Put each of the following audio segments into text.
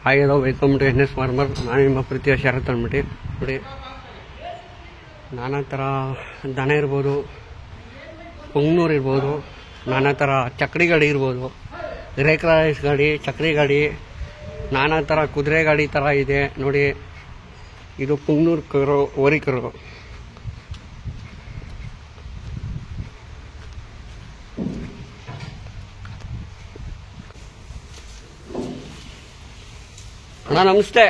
Hi hello welcome to N S farmer. ನಾನು ನಿಮ್ಮ ಪ್ರೀತಿಯ ಶರತ್ ಅಂದ್ಬಿಟ್ಟು ನೋಡಿ, ನಾನಾ ಥರ ದನ ಇರ್ಬೋದು, ಪುಂಗ್ನೂರು ಇರ್ಬೋದು, ನಾನಾ ಥರ ಚಕ್ರಿ ಗಾಡಿ ಇರ್ಬೋದು, ರೇಕ್ರಾಯ್ಸ್ ಗಾಡಿ, ಚಕ್ರಿ ಗಾಡಿ, ನಾನಾ ಥರ ಕುದುರೆ ಗಾಡಿ ಥರ ಇದೆ ನೋಡಿ. ಇದು ಪುಂಗ್ನೂರು ಕರು, ಓರಿ ಕರು. ಅಣ್ಣ ನಮಸ್ತೆ.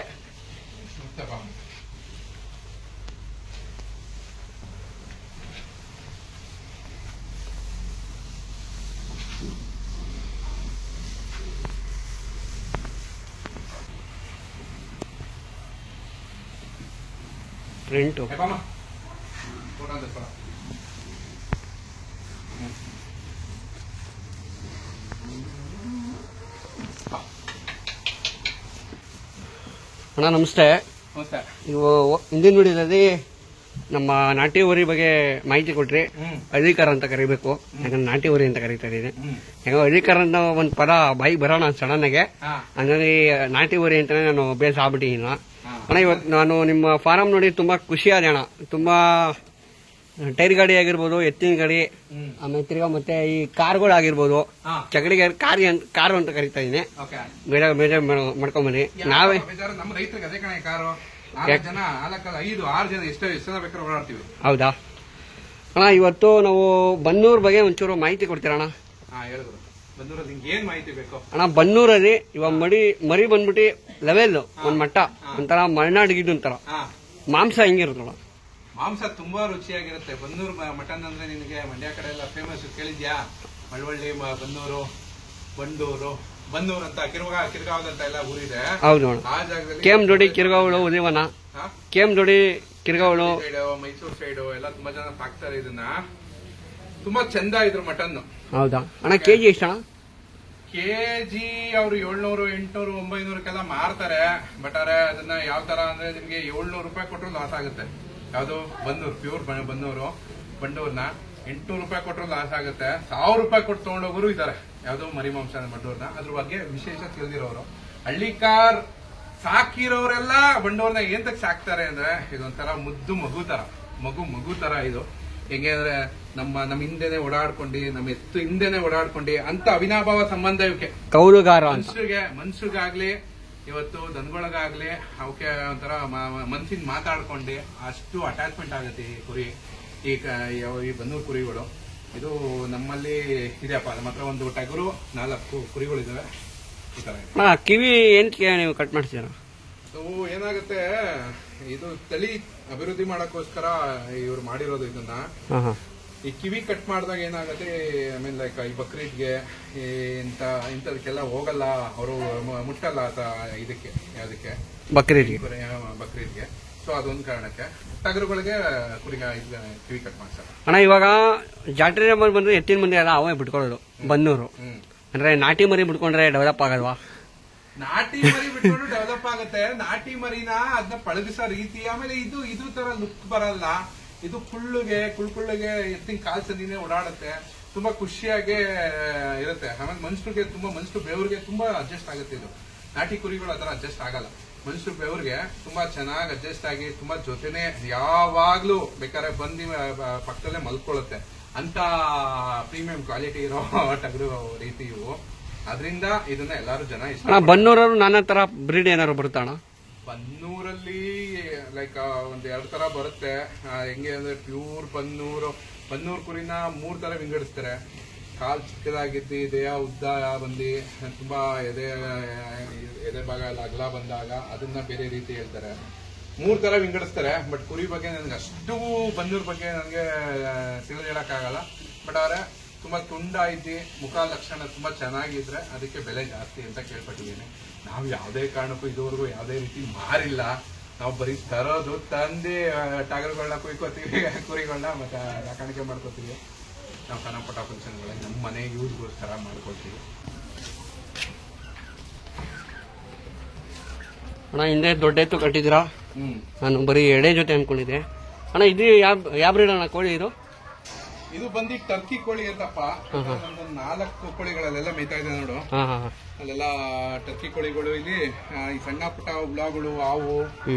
ಪ್ರಿಂಟು ಅಣ್ಣ ನಮಸ್ತೆ. ನೀವು ಹಿಂದಿನ ವಿಡಿಯೋದಲ್ಲಿ ನಮ್ಮ ನಾಟಿ ಊರಿ ಬಗ್ಗೆ ಮಾಹಿತಿ ಕೊಟ್ರಿ. ಹಳ್ಳಿಕಾರ ಅಂತ ಕರಿಬೇಕು, ಯಾಕಂದ್ರೆ ನಾಟಿ ಊರಿ ಅಂತ ಕರೀತಾ ಇದ್ದೀನಿ. ಯಾಕಂದ್ರೆ ಹಳ್ಳಿಕಾರ ಅಂತ ಒಂದು ಪದ ಬಾಯಿಗೆ ಬರೋಣ ಸಡನ್ ಆಗಿ, ಹಂಗಾಗಿ ನಾಟಿ ಊರಿ ಅಂತಾನೆ ನಾನು ಬೇಸ್ ಆಗ್ಬಿಟ್ಟಿದ್ದೀನಿ ಅಣ್ಣ. ಇವತ್ತು ನಾನು ನಿಮ್ಮ ಫಾರಂ ನೋಡಿ ತುಂಬಾ ಖುಷಿ ಆದೆ ಅಣ್ಣ. ತುಂಬಾ ಟೈರ್ ಗಾಡಿ ಆಗಿರ್ಬೋದು, ಎತ್ತಿನ ಗಾಡಿ, ಆಮೇಲೆ ತಿರ್ಗಾ ಮತ್ತೆ ಈ ಕಾರ್ಗಳಾಗಿರ್ಬೋದು, ಚಗಡಿಗೆ ಕಾರು ಅಂತ ಕರಿತಾ ಇದೀನಿ. ಬೇಜಾರ್ ಮಾಡ್ಕೊಂಬನ್ನಿ. ನಾವೇ ನಮ್ಮ ರೈತರಿಗೆ ಅದೇ ಕಣೆ ಕಾರು. 5-6 ಜನ ಎಷ್ಟೋ ಬೇಕಾದ್ರೆ ಓಡಾಡ್ತೀವಿ. ಹೌದಾ ಅಣ್ಣ, ಇವತ್ತು ನಾವು ಬನ್ನೂರ್ ಬಗ್ಗೆ ಒಂಚೂರು ಮಾಹಿತಿ ಕೊಡ್ತೀರಾ ಅಣ್ಣ? ಹೇಳಿದ್ರು ಬನ್ನೂರಲ್ಲಿ ನಿಂಗೆ ಏನ್ ಮಾಹಿತಿ ಬೇಕು ಅಣ್ಣ? ಬನ್ನೂರಲ್ಲಿ ಇವಾಗ ಮರಿ ಬಂದ್ಬಿಟ್ಟು ಲೆವೆಲ್ ಒಂದ್ ಮಟ್ಟ, ಒಂಥರ ಮಲೆನಾಡಿಗಿದ್ದು ಒಂಥರ ಮಾಂಸ ಹೆಂಗಿರುತ್ತಲ್ಲ? ಮಾಂಸ ತುಂಬಾ ರುಚಿಯಾಗಿರುತ್ತೆ. ಬನ್ನೂರು ಮಟನ್ ಅಂದ್ರೆ ನಿನಗೆ ಮಂಡ್ಯ ಕಡೆ ಎಲ್ಲ ಫೇಮಸ್, ಕೇಳಿದ್ಯಾ? ಮಳವಳ್ಳಿ, ಬನ್ನೂರು, ಬಂಡೂರು, ಬನ್ನೂರು ಅಂತ ಕಿರ್ಗಾವದಂತ ಎಲ್ಲ ಊರಿದೆ. ಹೌದು ಆ ಜಾಗದಲ್ಲಿ ಕೇಮ್ದೊಡಿ, ಕಿರ್ಗಾವಳು, ಉದಯವನ, ಕೇಮ್ದೊಡಿ, ಕಿರ್ಗಾವಳು, ಮೈಸೂರು ಸೈಡು ಎಲ್ಲ ತುಂಬಾ ಜನ ಸಾಕ್ತಾರೆ ಇದನ್ನ. ತುಂಬಾ ಚಂದ ಇದ್ರು ಮಟನ್. ಹೌದಾ ಅಣ್ಣ? ಕೆಜಿ ಎಷ್ಟು ಅಣ್ಣ? ಕೆಜಿ ಅವ್ರು 700, 800, 900 ಮಾರ್ತಾರೆ. ಬಟ್ ಆದ್ರೆ ಅದನ್ನ ಯಾವ ತರ ಅಂದ್ರೆ ನಿಮ್ಗೆ 700 ರೂಪಾಯಿ ಕೊಟ್ಟರು ಲಾಸ್ ಆಗುತ್ತೆ. ಯಾವ್ದು ಬನ್ನೂರು ಪ್ಯೂರ್ ಬನ್ನೂರು, ಬಂಡೂರ್ನ 800 ರೂಪಾಯಿ ಕೊಟ್ಟರು ಲಾಸ್ ಆಗುತ್ತೆ. 1000 ರೂಪಾಯಿ ಕೊಟ್ಟು ತಗೊಂಡೋಗೋರು ಇದಾರೆ. ಯಾವ್ದು ಮರಿ ಮಾಂಸ ಬಂಡೂರ್ನ. ಅದ್ರ ಬಗ್ಗೆ ವಿಶೇಷ ತಿಳಿದಿರೋರು, ಹಳ್ಳಿಕಾರ್ ಸಾಕಿರೋರೆಲ್ಲ ಬಂಡೂರ್ನ ಏಂತಕ್ ಸಾಕ್ತಾರೆ ಅಂದ್ರೆ ಇದೊಂಥರ ಮುದ್ದು ಮಗು ತರ ಇದು. ಹೆಂಗೆ ಅಂದ್ರೆ ನಮ್ಮ ಹಿಂದೆನೆ ಓಡಾಡ್ಕೊಂಡು, ನಮ್ಮ ಎತ್ತು ಹಿಂದೆನೆ ಓಡಾಡ್ಕೊಂಡು ಅಂತ ಅವಿನಾಭಾವ ಸಂಬಂಧ ಇವಕ್ಕೆ. ಕೌಲುಗಾರ ಮನ್ಸಿಗಾಗ್ಲಿ, ಇವತ್ತು ದನಗಳಿಗಾಗ್ಲಿ ಅವಕ್ಕೆ ಒಂಥರ ಮನ್ಸಿನ ಮಾತಾಡ್ಕೊಂಡು ಅಷ್ಟು ಅಟ್ಯಾಚ್ಮೆಂಟ್ ಆಗುತ್ತೆ ಈ ಕುರಿ, ಈ ಬನ್ನೂರು ಕುರಿಗಳು. ಇದು ನಮ್ಮಲ್ಲಿ ಇದೆಯಪ್ಪ. ನಮ್ಮ ಹತ್ರ ಒಂದು ಟಗರು, 4 ಕುರಿಗಳಿದಾವೆ. ಈ ತರ ಕಿವಿ ಏನ್ ನೀವು ಕಟ್ ಮಾಡ್ತೀರಾ? ಏನಾಗುತ್ತೆ, ಇದು ತಳಿ ಅಭಿವೃದ್ಧಿ ಮಾಡಕ್ಕೋಸ್ಕರ ಇವ್ರು ಮಾಡಿರೋದು ಇದನ್ನ. ಈ ಕಿವಿ ಕಟ್ ಮಾಡಿದಾಗ ಏನಾಗುತ್ತೆ, ಐ ಮೀನ್ ಲೈಕ್ ಈ ಬಕ್ರೀದ್ಗೆ ಇಂಥದಕ್ಕೆಲ್ಲ ಹೋಗಲ್ಲ ಅವರು, ಮುಟ್ಟಲ್ಲ ಇದಕ್ಕೆ, ಯಾವ್ದಕ್ಕೆ, ಬಕ್ರೀದ್ಗೆ. ಸೊ ಅದೊಂದು ಕಾರಣಕ್ಕೆ ಟಗರುಗಳಿಗೆ ಕಿವಿ ಕಟ್ ಮಾಡ್ತಾರೆ ಅಣ್ಣ. ಇವಾಗ ಜಾತ್ರೆ ಬಂದ್ರೆ ಎತ್ತಿನ ಮಂದಿ ಎಲ್ಲ ಅವೇ ಬಿಟ್ಕೊಳ್ಳೋದು ಬನ್ನೂರು. ಅಂದ್ರೆ ನಾಟಿ ಮರಿ ಬಿಟ್ಕೊಂಡ್ರೆ ಡೆವಲಪ್ ಆಗಲ್ವಾ? ನಾಟಿ ಮರಿ ಬಿಟ್ಕೊಂಡು ಡೆವಲಪ್ ಆಗುತ್ತೆ. ನಾಟಿ ಮರಿನ ಅದನ್ನ ಪಳಗಿಸೋ ರೀತಿ, ಆಮೇಲೆ ಇದು ತರ ಲುಕ್ ಬರಲ್ಲ. ಇದು ಕುಳ್ಳುಗೆ ಎತ್ತಿನ ಕಾಲ್ ಸಂದಿನೇ ಓಡಾಡುತ್ತೆ. ತುಂಬಾ ಖುಷಿಯಾಗಿ ಇರುತ್ತೆ. ಆಮೇಲೆ ಮನುಷ್ಯರು ಬೆವರಿಗೆ ತುಂಬಾ ಅಡ್ಜಸ್ಟ್ ಆಗುತ್ತೆ. ಇದು ನಾಟಿ ಕುರಿಗಳು ಅದರ ಅಡ್ಜಸ್ಟ್ ಆಗಲ್ಲ. ಮನುಷ್ಯರು ಬೆವರಿಗೆ ತುಂಬಾ ಚೆನ್ನಾಗಿ ಅಡ್ಜಸ್ಟ್ ಆಗಿ ತುಂಬಾ ಜೊತೆನೆ ಯಾವಾಗ್ಲೂ ಬೇಕಾದ್ರೆ ಬಂದು ಪಕ್ಕದಲ್ಲೇ ಮಲ್ಕೊಳ್ಳುತ್ತೆ. ಅಂತ ಪ್ರೀಮಿಯಂ ಕ್ವಾಲಿಟಿ ಇರೋ ಟಗರು ರೀತಿ ಇವು. ಅದರಿಂದ ಇದನ್ನ ಎಲ್ಲಾರು ಜನ ಇಷ್ಟ. ಬನ್ನೂರವರು ನಾನಾ ತರ ಬ್ರೀಡ್ ಏನಾದ್ರು ಬರುತ್ತಣ್ಣ? ಬನ್ನೂರಲ್ಲಿ ಲೈಕ್ 1-2 ತರ ಬರುತ್ತೆ. ಹೆಂಗೆ ಅಂದ್ರೆ ಪ್ಯೂರ್ ಬನ್ನೂರು ಕುರಿನ 3 ತರ ವಿಂಗಡಿಸ್ತಾರೆ. ಕಾಲ್ ಚಿಕ್ಕದಾಗಿದ್ದು, ದೇಹ ಉದ್ದ ಬಂದು ತುಂಬಾ ಎದೆ ಭಾಗ ಎಲ್ಲ ಅಗಲ ಬಂದಾಗ ಅದನ್ನ ಬೇರೆ ರೀತಿ ಹೇಳ್ತಾರೆ. 3 ತರ ವಿಂಗಡಿಸ್ತಾರೆ. ಬಟ್ ಕುರಿ ಬಗ್ಗೆ ನನ್ಗೆ ಅಷ್ಟು ಬನ್ನೂರ್ ಬಗ್ಗೆ ನನಗೆ ಹೇಳಕ್ಕಾಗಲ್ಲ. ಬಟ್ ಅವ್ರೆ ತುಂಬಾ ತುಂಡಾಯ್ತಿ, ಮುಖ ಲಕ್ಷಣ ತುಂಬಾ ಚೆನ್ನಾಗಿದ್ರೆ ಅದಕ್ಕೆ ಬೆಲೆ ಜಾಸ್ತಿ ಅಂತ ಕೇಳ್ಪಟ್ಟಿದ್ದೀನಿ. ನಾವು ಯಾವುದೇ ಕಾರಣಕ್ಕೂ ಇದುವರೆಗೂ ಯಾವುದೇ ರೀತಿ ಮಾರಿಲ್ಲ. ನಾವು ಬರೀ ತರೋದು, ತಂದೆ ಟಗರುಗಳನ್ನ ಕುಯ್ಕೋತೀವಿ, ಕುರಿಗಳನ್ನ ಮತ್ತೆ ಸಾಕಾಣಿಕೆ ಮಾಡ್ಕೋತೀವಿ. ನಾವು ಸಣ್ಣ ಪುಟ್ಟ ಫಂಕ್ಷನ್ಗಳಿಗೆ ನಮ್ಮ ಮನೆ ಯೂಸ್ಗೋಸ್ಕರ ಮಾಡ್ಕೊಳ್ತೀವಿ. ಅಣ್ಣ ಹಿಂದೆ ದೊಡ್ಡ ಎತ್ತು ಕಟ್ಟಿದ್ದೀರಾ? ನಾನು ಬರೀ ಎಡೆ ಜೊತೆ ಅನ್ಕೊಂಡಿದ್ದೆ ಅಣ್ಣ. ಇದು ಯಾವ ಬ್ರೀಡ್ ಅಣ್ಣ ಕೋಳಿ? ಇದು ಇದು ಬಂದು ಟರ್ಕಿ ಕೋಳಿ ಅಂತಪ್ಪ. ನಮ್ದು 4 ಕೋಳಿಗಳಲ್ಲೆಲ್ಲ ಮೇಯ್ತಾ ಇದೆ ನೋಡು. ಅಲ್ಲೆಲ್ಲ ಟರ್ಕಿ ಕೋಳಿಗಳು. ಇಲ್ಲಿ ಈ ಸಣ್ಣ ಪುಟ್ಟ ಹುಳಗಳು, ಹಾವು,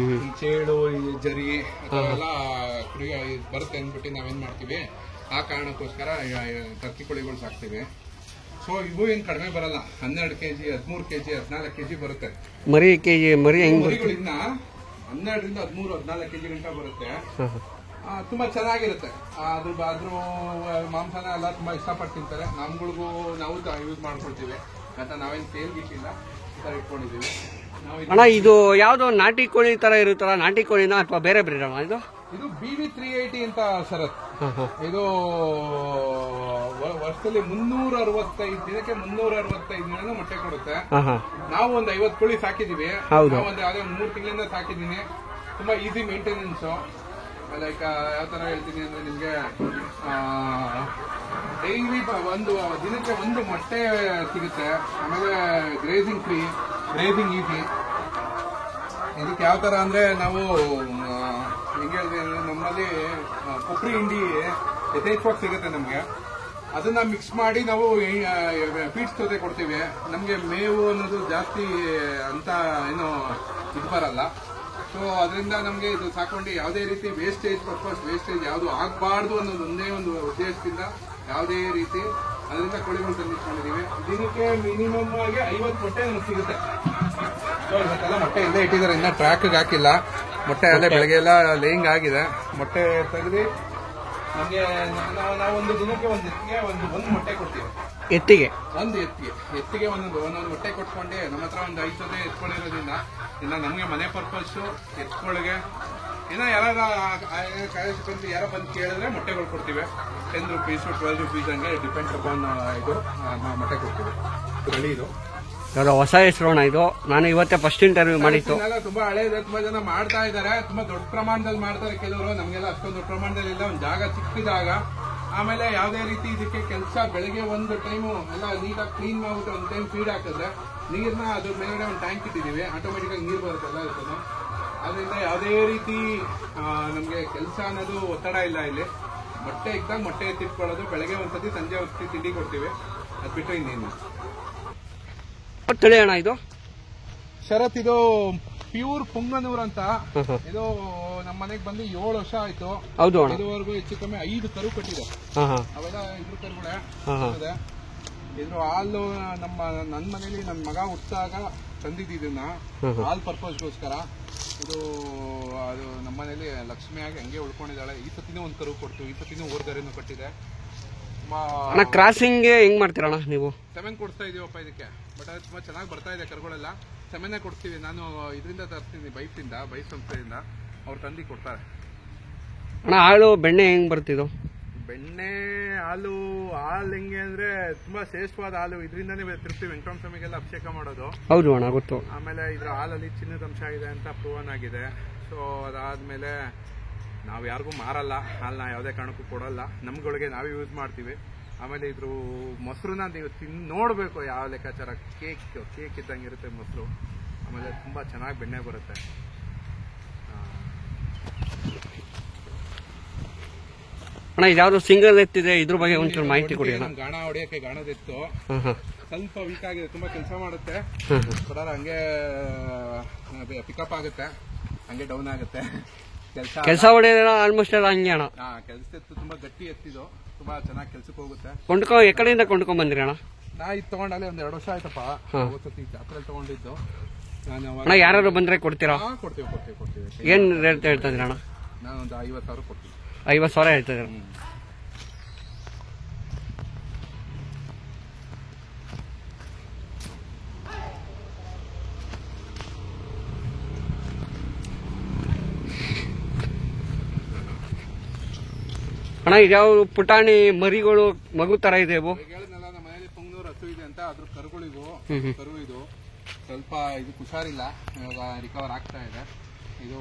ಚೇಳು, ಜರಿ ಎಲ್ಲ ಬರುತ್ತೆ ಅಂದ್ಬಿಟ್ಟು ನಾವೇನ್ ಮಾಡ್ತೀವಿ, ಆ ಕಾರಣಕ್ಕೋಸ್ಕರ ಟರ್ಕಿ ಕೋಳಿಗಳು ಸಾಕ್ತಿವಿ. ಸೊ ಇವು ಏನ್ ಕಡಿಮೆ ಬರಲ್ಲ, 12 kg, 13 kg, 14 kg ಬರುತ್ತೆ. ಮರಿ ಕೆಜಿ ಮರಿಗಳಿಂದ 12ರಿಂದ 13, 14 kg ಗಂಟ ಬರುತ್ತೆ. ತುಂಬಾ ಚೆನ್ನಾಗಿರುತ್ತೆ. ಅದ್ರ ಮಾಂಸನ ಎಲ್ಲ ತುಂಬಾ ಇಷ್ಟಪಟ್ಟು ತಿಂತಾರೆ. ನಮ್ಗಳಿಗೂ ನಾವು ಯೂಸ್ ಮಾಡ್ಕೊಳ್ತೀವಿ ಅಂತ. ನಾವೇನ್ ಸೇಲ್ ಗಿಟ್ಟಿಲ್ಲ, ಇಟ್ಕೊಂಡಿದೀವಿ. ಅಣ್ಣ ಇದು ಯಾವ್ದೋ ನಾಟಿ ಕೋಳಿ ತರ ಇರುತ್ತಲ್ಲ, ನಾಟಿ ಕೋಳಿನ ಅಥವಾ ಬೇರೆ ಬ್ರೀಡ್ ಅಣ್ಣ ಇದು? ಇದು BV 380 ಅಂತ ಶರತ್. ಇದು ವರ್ಷದಲ್ಲಿ 365 ದಿನಕ್ಕೆ 365 ದಿನ ಮೊಟ್ಟೆ ಕೊಡುತ್ತೆ. ನಾವು ಒಂದು 50 ಕೋಳಿ ಸಾಕಿದೀವಿ. ನಾವು ಒಂದು 3 ತಿಂಗಳಿಂದ ಸಾಕಿದೀನಿ. ತುಂಬಾ ಈಸಿ ಮೇಂಟೆನೆನ್ಸ್. ಲೈಕ್ ಯಾವ ತರ ಹೇಳ್ತೀನಿ ಅಂದ್ರೆ, ನಿಮ್ಗೆ ಡೈಲಿ ದಿನಕ್ಕೆ 1 ಮೊಟ್ಟೆ ಸಿಗುತ್ತೆ. ಆಮೇಲೆ ಗ್ರೇಸಿಂಗ್ ಫ್ರೀ, ಗ್ರೇಸಿಂಗ್ ಈಸಿ. ಇದಕ್ಕೆ ಯಾವ ತರ ಅಂದ್ರೆ, ನಾವು ಹೆಂಗೆ ಹೇಳಿದ್ರೆ, ನಮ್ಮಲ್ಲಿ ಕೊಬ್ಬರಿ ಹಿಂಡಿ ಯಥೇಚ್ಛವಾಗಿ ಸಿಗುತ್ತೆ ನಮ್ಗೆ. ಅದನ್ನ ಮಿಕ್ಸ್ ಮಾಡಿ ನಾವು ಫೀಡ್ಸ್ ಜೊತೆ ಕೊಡ್ತೀವಿ. ನಮ್ಗೆ ಮೇವು ಅನ್ನೋದು ಜಾಸ್ತಿ ಅಂತ ಏನು ಇದು ಬರಲ್ಲ. ಸೊ ಅದರಿಂದ ನಮ್ಗೆ ಇದು ಸಾಕೊಂಡು ಯಾವುದೇ ರೀತಿ ವೇಸ್ಟೇಜ್ ಯಾವುದು ಆಗಬಾರ್ದು ಅನ್ನೋದು ಒಂದೇ ಒಂದು ಉದ್ದೇಶದಿಂದ ಯಾವುದೇ ರೀತಿ ಅದರಿಂದ ಕೋಳಿಗಳು ತಂದಿಟ್ಕೊಂಡಿದೀವಿ. ದಿನಕ್ಕೆ ಮಿನಿಮಮ್ ಆಗಿ 50 ಮೊಟ್ಟೆ ನಮ್ಗೆ ಸಿಗುತ್ತೆ. ಸೊ ಇವತ್ತೆಲ್ಲ ಮೊಟ್ಟೆ ಇಲ್ಲೇ ಇಟ್ಟಿದ್ದಾರೆ, ಇನ್ನ ಟ್ರ್ಯಾಕ್ಗೆ ಹಾಕಿಲ್ಲ. ಮೊಟ್ಟೆ ಅಲ್ಲೇ ಬೆಳಗ್ಗೆ ಎಲ್ಲ ಲೇಯಿಂಗ್ ಆಗಿದೆ. ಮೊಟ್ಟೆ ತೆಗೆದು ನಮಗೆ ನಾವು ಒಂದು ದಿನಕ್ಕೆ ಒಂದು ಮೊಟ್ಟೆ ಕೊಡ್ತೀವಿ. ಎತ್ತಿಗೆ ಒಂದೊಂದು ಮೊಟ್ಟೆ ಕೊಟ್ಕೊಂಡೆ. ನಮ್ಮ ಹತ್ರ ಒಂದು 5 ಜೊತೆ ಎತ್ಕೊಂಡಿರೋದ್ರಿಂದ ಇನ್ನ ನಮ್ಗೆ ಮನೆ ಪರ್ಪಸ್ ಎತ್ಕೊಳಗೆ ಏನೋ ಯಾರೋ ಬಂದು ಕೇಳಿದ್ರೆ ಮೊಟ್ಟೆಗಳು ಕೊಡ್ತೀವಿ. 10 ರೂಪೀಸ್, 12 ರೂಪೀಸ್ ಹಂಗೆ ಡಿಪೆಂಡ್ ಅಪಾನ್ ಇದು ಮೊಟ್ಟೆ ಕೊಡ್ತೀವಿ. ತಳಿ ಇದು ಹೊಸ ಹೆಸರು ಇದು. ನಾನು ಇವತ್ತೇ ಫಸ್ಟ್ ಇಂಟರ್ವ್ಯೂ ಮಾಡಿತ್ತು. ತುಂಬಾ ಹಳೇದು, ತುಂಬಾ ಜನ ಮಾಡ್ತಾ ಇದ್ದಾರೆ. ತುಂಬಾ ದೊಡ್ಡ ಪ್ರಮಾಣದಲ್ಲಿ ಮಾಡ್ತಾರೆ ಕೆಲವರು. ನಮ್ಗೆಲ್ಲ ಅಷ್ಟೊಂದು ದೊಡ್ಡ ಪ್ರಮಾಣದಲ್ಲಿ ಇಲ್ಲ. ಒಂದು ಜಾಗ ಚಿಕ್ಕದಾಗ. ಆಮೇಲೆ ಯಾವುದೇ ರೀತಿ ಇದಕ್ಕೆ ಕೆಲಸ, ಬೆಳಗ್ಗೆ ಒಂದು ಟೈಮು ಎಲ್ಲ ನೀಟಾಗಿ ಕ್ಲೀನ್ ಮಾಡ್ಬಿಟ್ಟು ಒಂದು ಟೈಮ್ ಫೀಡ್ ಹಾಕಿದ್ರೆ ನೀರ್ನ ಅದ್ರ ಮೇಲ್ಗಡೆ ಒಂದು ಟ್ಯಾಂಕ್ ಇಟ್ಟಿದೀವಿ. ಆಟೋಮೆಟಿಕ್ ಆಗಿ ನೀರು ಬರುತ್ತೆ ಎಲ್ಲ ಇರ್ತದೆ. ಅದರಿಂದ ಯಾವುದೇ ರೀತಿ ನಮ್ಗೆ ಕೆಲಸ ಅನ್ನೋದು ಒತ್ತಡ ಇಲ್ಲ. ಇಲ್ಲಿ ಮೊಟ್ಟೆ ಇದ್ದಾಗ ಮೊಟ್ಟೆ ಎತ್ತಿಟ್ಕೊಳ್ಳೋದು, ಬೆಳಗ್ಗೆ ಒಂದ್ಸತಿ, ಸಂಜೆ ಒಂದ್ಸತಿ ತಿಂಡಿ ಕೊಡ್ತೀವಿ. ಅದ್ ಬಿಟ್ಟರೆ ಇನ್ನೇನು. ತಳಿ ಅಣ್ಣ ಇದು? ಶರತ್ ಇದು ಪ್ಯೂರ್ ಪುಂಗನೂರ್ ಅಂತ. ಇದು ನಮ್ಮ ಮನೆಗೆ ಬಂದು 7 ವರ್ಷ ಆಯ್ತು. ಹೌದು ಅಣ್ಣ. ಇದುವರೆಗೂ ಹೆಚ್ಚು ಕಮ್ಮಿ 5 ಕರು ಕಟ್ಟಿದೆ. ಅವೆಲ್ಲ 2 ಕರುಗಳೇ. ಇದ್ರ ಹಾಲು ನನ್ನ ಮನೇಲಿ ನನ್ನ ಮಗ ಹುಟ್ಟಾಗ ತಂದಿದ್ದನ್ನ ಹಾಲ್ ಪರ್ಪಸ್ಗೋಸ್ಕರ. ಇದು ಅದು ನಮ್ಮ ಮನೇಲಿ ಲಕ್ಷ್ಮಿಯಾಗಿ ಹಂಗೆ ಉಳ್ಕೊಂಡಿದ್ದಾಳೆ. ಈ ಸತಿನೂ ಒಂದು ಕರು ಕೊಡ್ತು. ಈ ಸತಿನೂ ಓರ್ಗರೇನು ಕಟ್ಟಿದೆ. ಕ್ರಾಸಿಂಗ್ ಹೆಂಗ್ ಮಾಡ್ತೀರಣ್ಣ ನೀವು? ಸೆಮೆನ್ ಕೊಡ್ತಾ ಇದೀವಪ್ಪ ಇದಕ್ಕೆ. ಬಟ್ ಅದು ತುಂಬಾ ಚೆನ್ನಾಗಿ ಬರ್ತಾ ಇದೆ ಕರುಗಳೆಲ್ಲ. ಸೆಮೆನೆ ಕೊಡ್ತೀವಿ. ನಾನು ಇದರಿಂದ ತರ್ತೀನಿ, ಬೈಫ್ ಸಂಸ್ಥೆಯಿಂದ. ಅವ್ರು ತಂದು ಕೊಡ್ತಾರೆ. ಅಣ್ಣ ಹಾಲು ಬೆಣ್ಣೆ ಹೆಂಗ್ ಬರ್ತಿದ್ದು? ಬೆಣ್ಣೆ ಹಾಲು ಹೆಂಗೆ ಅಂದ್ರೆ ತುಂಬಾ ಶ್ರೇಷ್ಠವಾದ ಹಾಲು. ಇದರಿಂದಾನೇ ತಿರುಪ್ತಿ ವೆಂಕಟರಾಮ ಸ್ವಾಮಿಗೆಲ್ಲ ಅಭಿಷೇಕ ಮಾಡೋದು. ಹೌದು ಅಣ್ಣ, ಗೊತ್ತು. ಆಮೇಲೆ ಇದ್ರ ಹಾಲಲ್ಲಿ ಚಿನ್ನದ ಅಂಶ ಇದೆ ಅಂತ ಪ್ರೂವನ್ ಆಗಿದೆ. ಸೊ ಅದಾದ್ಮೇಲೆ ನಾವು ಯಾರಿಗೂ ಮಾರಲ್ಲ ಹಾಲನ್ನ, ಯಾವುದೇ ಕಾರಣಕ್ಕೂ ಕೊಡಲ್ಲ. ನಮ್ಗಳಿಗೆ ನಾವೇ ಯೂಸ್ ಮಾಡ್ತೀವಿ. ಆಮೇಲೆ ಇದ್ರ ಮೊಸರನ್ನ ನೀವು ನೋಡ್ಬೇಕು, ಯಾವ ಲೆಕ್ಕಾಚಾರ ಕೇಕ್ ಇದ್ದಂಗೆ ಇರುತ್ತೆ ಮೊಸರು. ಆಮೇಲೆ ತುಂಬಾ ಚೆನ್ನಾಗಿ ಬೆಣ್ಣೆ ಬರುತ್ತೆ. ಅಣ್ಣ ಇದ್ಯಾವ್ದು ಸಿಂಗಲ್ ಎತ್ತಿದೆ, ಇದ್ರ ಬಗ್ಗೆ ಒಂಚೂರು ಮಾಹಿತಿ ಕೊಡಿ. ಗಾಣ ಹೊಡೆಯಕ್ಕೆ ಗಾಣದೆತ್ತು ಸ್ವಲ್ಪ ವೀಕ್ ಆಗಿದೆ. ತುಂಬಾ ಕೆಲಸ ಮಾಡುತ್ತೆ. ಹಂಗೆ ಪಿಕಪ್ ಆಗುತ್ತೆ, ಹಂಗೆ ಡೌನ್ ಆಗುತ್ತೆ. ಕೆಲಸ ಹೊಡೆಯೋಣ ಆಲ್ಮೋಸ್ಟ್ ಎಲ್ಲ ಹಂಗೆ ಅಣ್ಣ. ಕೆಲಸ ಎತ್ತು ತುಂಬಾ ಗಟ್ಟಿ ಎತ್ತಿದು, ತುಂಬಾ ಚೆನ್ನಾಗಿ ಕೆಲ್ಸಕ್ಕೆ ಹೋಗುತ್ತೆ. ಎಕಡೆಯಿಂದ ಕೊಂಡ್ಕೊಂಡ್ ಬಂದ್ರಿ ಅಣ್ಣ? ನಾ ಇದು ತಗೊಂಡಲ್ಲಿ ಒಂದ್ 2 ವರ್ಷ ಆಯ್ತಪ್ಪ. ಸತಿ ಜಾತ್ರೆ ತಗೊಂಡಿದ್ದು. ಅಣ್ಣ ಯಾರು ಬಂದ್ರೆ ಕೊಡ್ತೀರಾ? ಕೊಡ್ತೀವಿ. ಏನ್ ರೇಟ್ ಹೇಳ್ತಾ ಇದ್ರಿ ಅಣ್ಣ? ನಾನೊಂದು 50,000 ಕೊಡ್ತೀನಿ. 50,000 ಹೇಳ್ತಾ ಇದ್ರ? ಅಣ್ಣ ಇದ್ಯಾವ ಪುಟಾಣಿ ಮರಿಗಳು ಮಗು ತರ ಇದೆ ಇವು? ಹೇಳಿದ್ನಲ್ಲ, ನಮ್ಮ ಮನೇಲಿ ಪುಂಗನೂರು ಹಸು ಇದೆ ಅಂತ. ಅದ್ರ ಕರುಗಳಿಗೂ ಕರು ಇದು ಸ್ವಲ್ಪ ಇದಕ್ಕೆ ಹುಷಾರಿಲ್ಲ, ಇವಾಗ ರಿಕವರ್ ಆಗ್ತಾ ಇದೆ. ಇದು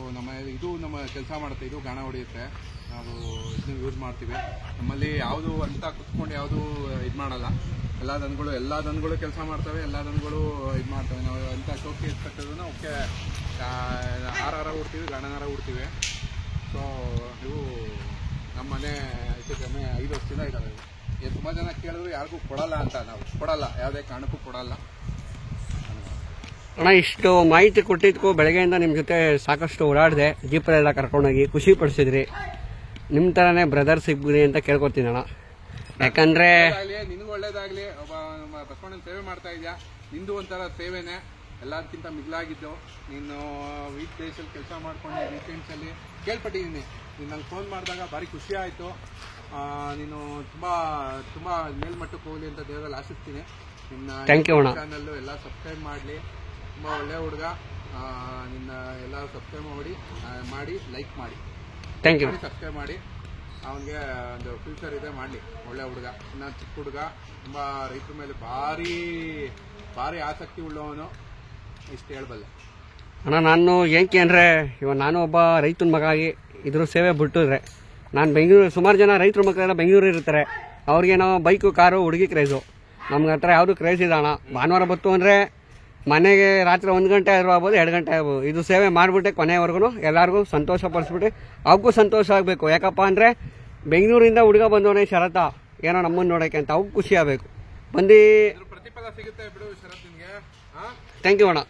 ನಮ್ಮ ಕೆಲಸ ಮಾಡುತ್ತೆ. ಇದು ಗಾಣ ಹೊಡೆಯುತ್ತೆ. ನಾವು ಇದನ್ನ ಯೂಸ್ ಮಾಡ್ತೀವಿ. ನಮ್ಮಲ್ಲಿ ಯಾವುದು ಅಂತ ಕುತ್ಕೊಂಡು ಯಾವುದು ಇದು ಮಾಡಲ್ಲ. ಎಲ್ಲ ದನಗಳು ಕೆಲಸ ಮಾಡ್ತವೆ. ಎಲ್ಲ ದನಗಳು ಇದು ಮಾಡ್ತವೆ. ನಾವು ಅಂತ ಶೋಕಿ ಇರ್ತಕ್ಕಂಥದ್ದನ್ನ ಓಕೆ ಆರಾರ ಉಡ್ತೀವಿ, ಗಾಣನಾರ ಉಡ್ತೀವಿ. ಸೊ ಇವು ನಮ್ಮ ಮನೆ ಹೆಚ್ಚು ಕಮ್ಮಿ 5 ವರ್ಷದಿಂದ ಇದ್ದಾವೆ. ತುಂಬ ಜನ ಕೇಳಿದ್ರು ಯಾರಿಗೂ ಕೊಡಲ್ಲ ಅಂತ, ನಾವು ಕೊಡಲ್ಲ, ಯಾವುದೇ ಕಾರಣಕ್ಕೂ ಕೊಡಲ್ಲ. ಅಣ್ಣ ಇಷ್ಟು ಮಾಹಿತಿ ಕೊಟ್ಟಿದ್ದಕ್ಕೂ ಬೆಳಗ್ಗೆಯಿಂದ ನಿಮ್ಮ ಜೊತೆ ಸಾಕಷ್ಟು ಓಡಾಡಿದೆ, ಜೀಪಲ್ಲೆಲ್ಲ ಕರ್ಕೊಂಡೋಗಿ ಖುಷಿ ಪಡಿಸಿದ್ರಿ. ನಿಮ್ಮ ಥರನೇ ಬ್ರದರ್ ಸಿಗ್ರಿ ಅಂತ ಕೇಳ್ಕೊತೀನಿ ಅಣ್ಣ. ಯಾಕಂದ್ರೆ ನಿನಗೂ ಒಳ್ಳೇದಾಗ್ಲಿ. ಒಬ್ಬ ಬಸವಣ್ಣನ ಸೇವೆ ಮಾಡ್ತಾ ಇದೆಯಾ, ನಿಂದು ಒಂಥರ ಸೇವೆನೇ ಎಲ್ಲದಕ್ಕಿಂತ ಮಿಗಿಲಾಗಿದ್ದು. ನೀನು ವೀಕ್ ಡೇಸಲ್ಲಿ ಕೆಲಸ ಮಾಡ್ಕೊಂಡು ವೀಕೆಂಡ್ಸಲ್ಲಿ ಕೇಳ್ಪಟ್ಟಿದ್ದೀನಿ. ನೀನು ನಂಗೆ ಫೋನ್ ಮಾಡಿದಾಗ ಭಾರಿ ಖುಷಿ ಆಯಿತು. ನೀನು ತುಂಬ ಮೇಲ್ಮಟ್ಟಕ್ಕೆ ಹೋಗಲಿ ಅಂತ ದೇವರಲ್ಲಿ ಆಶಿಸ್ತೀನಿ. ನಿನ್ನ ಚಾನಲ್ಲು ಎಲ್ಲ ಸಬ್ಸ್ಕ್ರೈಬ್ ಮಾಡಲಿ. ತುಂಬ ಒಳ್ಳೆ ಹುಡುಗ. ನಿನ್ನ ಎಲ್ಲ ಸಬ್ಸ್ಕ್ರೈಬ್ ಮಾಡಿ ಲೈಕ್ ಮಾಡಿ, ಥ್ಯಾಂಕ್ ಯು. ಸಬ್ಸ್ಕ್ರೈಬ್ ಮಾಡಿ. ಅವನಿಗೆ ಒಂದು ಫ್ಯೂಚರ್ ಇದೆ, ಮಾಡಲಿ. ಒಳ್ಳೆ ಹುಡುಗ, ಇನ್ನು ಚಿಕ್ಕ ಹುಡುಗ, ತುಂಬ ರೈತರ ಮೇಲೆ ಭಾರಿ ಆಸಕ್ತಿ ಉಳ್ಳವನು. ಇಷ್ಟು ಹೇಳ್ಬಲ್ಲೆ ಅಣ್ಣ. ನಾನು ಏನಕ್ಕೆ ಅಂದರೆ ಇವಾಗ ನಾನು ಒಬ್ಬ ರೈತನ ಮಗ ಆಗಿ ಇದ್ರ ಸೇವೆ ಬಿಟ್ಟಿದ್ರೆ, ನಾನು ಬೆಂಗಳೂರು, ಸುಮಾರು ಜನ ರೈತರ ಮಕ್ಕಳೆಲ್ಲ ಬೆಂಗಳೂರು ಇರ್ತಾರೆ. ಅವ್ರಿಗೇನೋ ಬೈಕು, ಕಾರು, ಹುಡುಗಿ ಕ್ರೇಜು. ನಮ್ಗೆ ಹತ್ರ ಯಾವುದು ಕ್ರೇಜ್ ಇಲ್ಲ ಅಣ್ಣ. ಭಾನುವಾರ ಬತ್ತು ಅಂದರೆ ಮನೆಗೆ ರಾತ್ರಿ 1 ಗಂಟೆ ಆದರೂ ಆಗ್ಬೋದು, 2 ಗಂಟೆ ಆಗ್ಬೋದು. ಇದು ಸೇವೆ ಮಾಡಿಬಿಟ್ಟೆ ಕೊನೆವರೆಗೂ ಎಲ್ಲರಿಗೂ ಸಂತೋಷ ಪಡಿಸ್ಬಿಟ್ಟು ಅವಕ್ಕೂ ಸಂತೋಷ ಆಗಬೇಕು. ಯಾಕಪ್ಪ ಅಂದರೆ ಬೆಂಗಳೂರಿಂದ ಹುಡುಗ ಬಂದವನೇ ಶರತ ಏನೋ ನಮ್ಮನ್ನು ನೋಡೋಕ್ಕೆ ಅಂತ, ಅವಕ್ಕೂ ಖುಷಿ ಆಗಬೇಕು. ಬಂದು ಪ್ರತಿಫಲ ಸಿಗುತ್ತೆ ಬಿಡು ಶರತ್ ನಿಮಗೆ. ಥ್ಯಾಂಕ್ ಯು ಅಣ್ಣ.